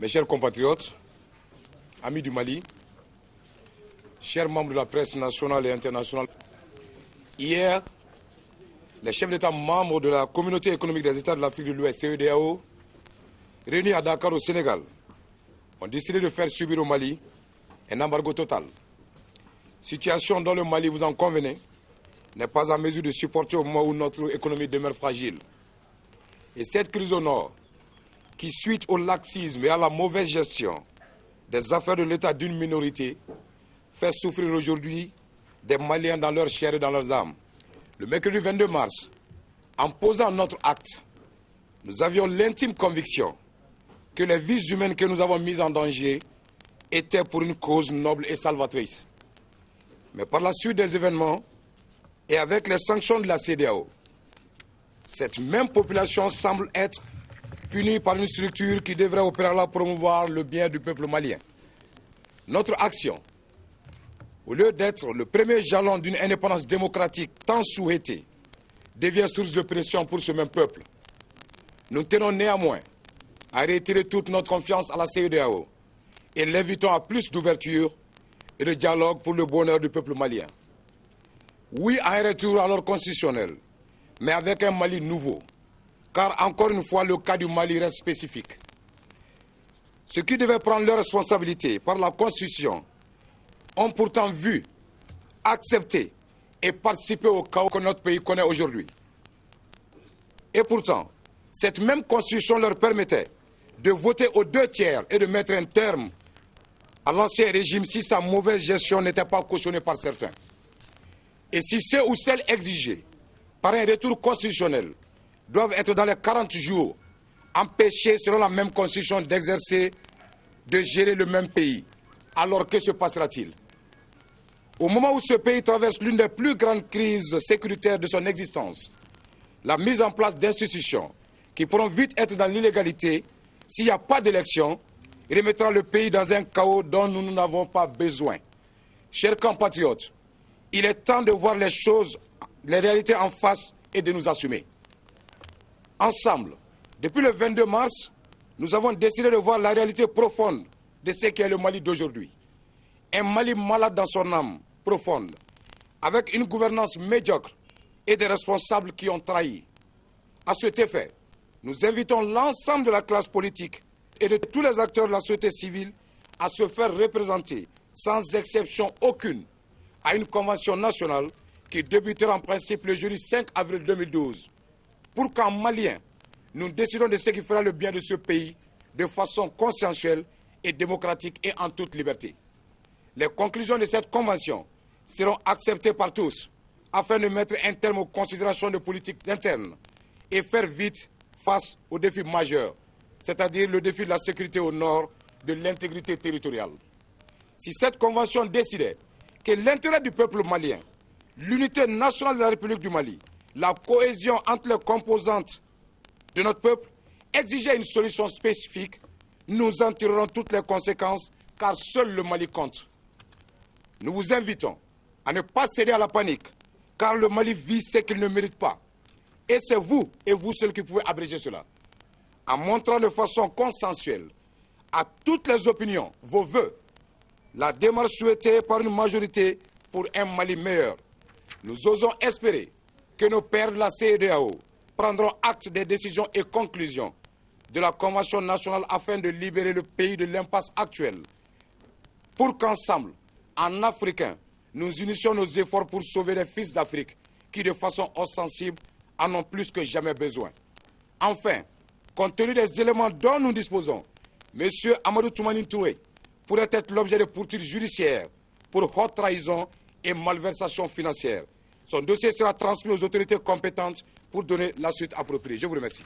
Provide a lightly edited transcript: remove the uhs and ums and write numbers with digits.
Mes chers compatriotes, amis du Mali, chers membres de la presse nationale et internationale, hier, les chefs d'État membres de la Communauté économique des États de l'Afrique de l'Ouest, CEDEAO, réunis à Dakar au Sénégal, ont décidé de faire subir au Mali un embargo total. Situation dont le Mali, vous en convenez, n'est pas en mesure de supporter au moment où notre économie demeure fragile. Et cette crise au nord, qui suite au laxisme et à la mauvaise gestion des affaires de l'État d'une minorité, fait souffrir aujourd'hui des Maliens dans leur chair et dans leurs âmes. Le mercredi 22 mars, en posant notre acte, nous avions l'intime conviction que les vies humaines que nous avons mises en danger étaient pour une cause noble et salvatrice. Mais par la suite des événements et avec les sanctions de la CEDEAO, cette même population semble être punie par une structure qui devrait au préalable promouvoir le bien du peuple malien. Notre action, au lieu d'être le premier jalon d'une indépendance démocratique tant souhaitée, devient source de pression pour ce même peuple. Nous tenons néanmoins à réitérer toute notre confiance à la CEDEAO et l'invitons à plus d'ouverture et de dialogue pour le bonheur du peuple malien. Oui à un retour à l'ordre constitutionnel, mais avec un Mali nouveau, car encore une fois le cas du Mali reste spécifique. Ceux qui devaient prendre leurs responsabilités par la Constitution ont pourtant vu, accepté et participé au chaos que notre pays connaît aujourd'hui. Et pourtant, cette même Constitution leur permettait de voter aux 2/3 et de mettre un terme à l'ancien régime si sa mauvaise gestion n'était pas cautionnée par certains. Et si ceux ou celles exigés par un retour constitutionnel doivent être dans les 40 jours empêchés selon la même Constitution d'exercer, de gérer le même pays, alors que se passera-t-il? Au moment où ce pays traverse l'une des plus grandes crises sécuritaires de son existence, la mise en place d'institutions qui pourront vite être dans l'illégalité s'il n'y a pas d'élection remettra le pays dans un chaos dont nous n'avons pas besoin. Chers compatriotes, il est temps de voir les choses, les réalités en face et de nous assumer. Ensemble, depuis le 22 mars, nous avons décidé de voir la réalité profonde de ce qu'est le Mali d'aujourd'hui. Un Mali malade dans son âme profonde, avec une gouvernance médiocre et des responsables qui ont trahi. À cet effet, nous invitons l'ensemble de la classe politique et de tous les acteurs de la société civile à se faire représenter, sans exception aucune, à une convention nationale qui débutera en principe le jeudi 5 avril 2012, pour qu'en Maliens, nous décidons de ce qui fera le bien de ce pays de façon consensuelle et démocratique et en toute liberté. Les conclusions de cette convention seront acceptées par tous afin de mettre un terme aux considérations de politique interne et faire vite face aux défis majeurs, c'est-à-dire le défi de la sécurité au nord, de l'intégrité territoriale. Si cette convention décidait que l'intérêt du peuple malien, l'unité nationale de la République du Mali, la cohésion entre les composantes de notre peuple exigeait une solution spécifique, nous en tirerons toutes les conséquences car seul le Mali compte. Nous vous invitons à ne pas céder à la panique car le Mali vit ce qu'il ne mérite pas. Et c'est vous et vous seuls qui pouvez abréger cela. En montrant de façon consensuelle à toutes les opinions vos vœux, la démarche souhaitée par une majorité pour un Mali meilleur, nous osons espérer que nos pairs de la CEDEAO prendront acte des décisions et conclusions de la Convention nationale afin de libérer le pays de l'impasse actuelle, pour qu'ensemble, en Africains, nous unissions nos efforts pour sauver les fils d'Afrique qui, de façon ostensible, en ont plus que jamais besoin. Enfin, compte tenu des éléments dont nous disposons, M. Amadou Toumani Touré pourrait être l'objet de poursuites judiciaires pour haute trahison et malversation financière. Son dossier sera transmis aux autorités compétentes pour donner la suite appropriée. Je vous remercie.